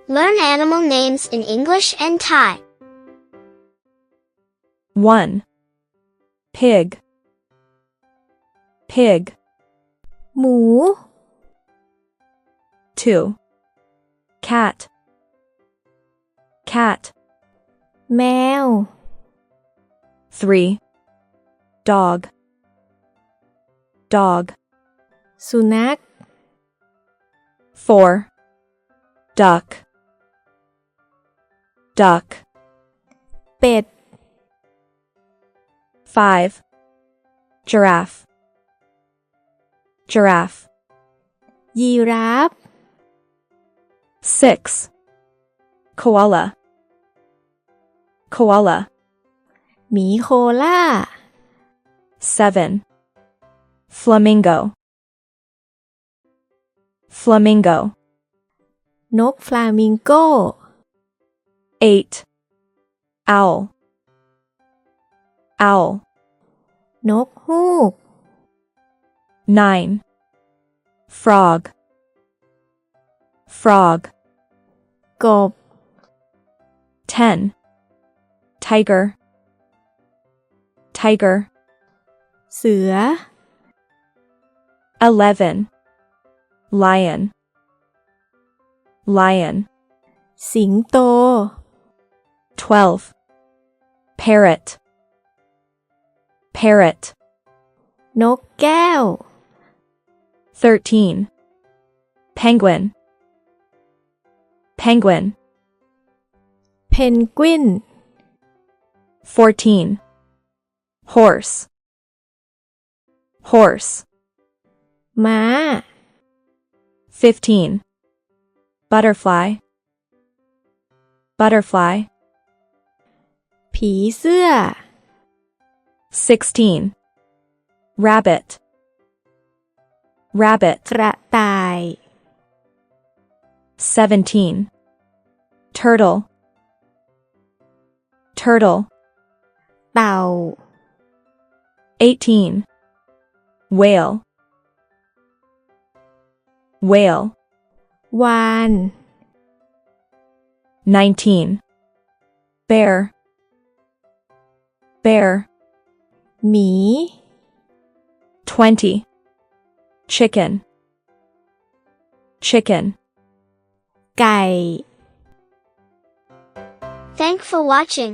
Learn animal names in English and Thai. 1. Pig. Pig. หมู 2. Cat. Cat. แมว 3. Dog. Dog. สุนัข 4. Duck. Duck. เป็ด 5. Giraffe. Giraffe. ยีราฟ 6. Koala. Koala. หมีโคล่า 7. Flamingo. Flamingo. นกฟลามิงโก 8. Owl. Owl. นกฮูก 9. Frog. Frog. กบ 10. Tiger. Tiger. เสือ 11. Lion. Lion. สิงโต 12. Parrot. Parrot. นกแก้ว 13. Penguin. Penguin. เพนกวิน 14. Horse. Horse. ม้า 15. Butterfly. Butterfly. ผีเสื้อ 16. Rabbit. Rabbit. กระต่าย 17. Turtle. Turtle. เต่า 18. Whale. Whale. วาน 19. Bear. Bear. หมี 20. Chicken. Chicken. ไก่ Thanks for watching.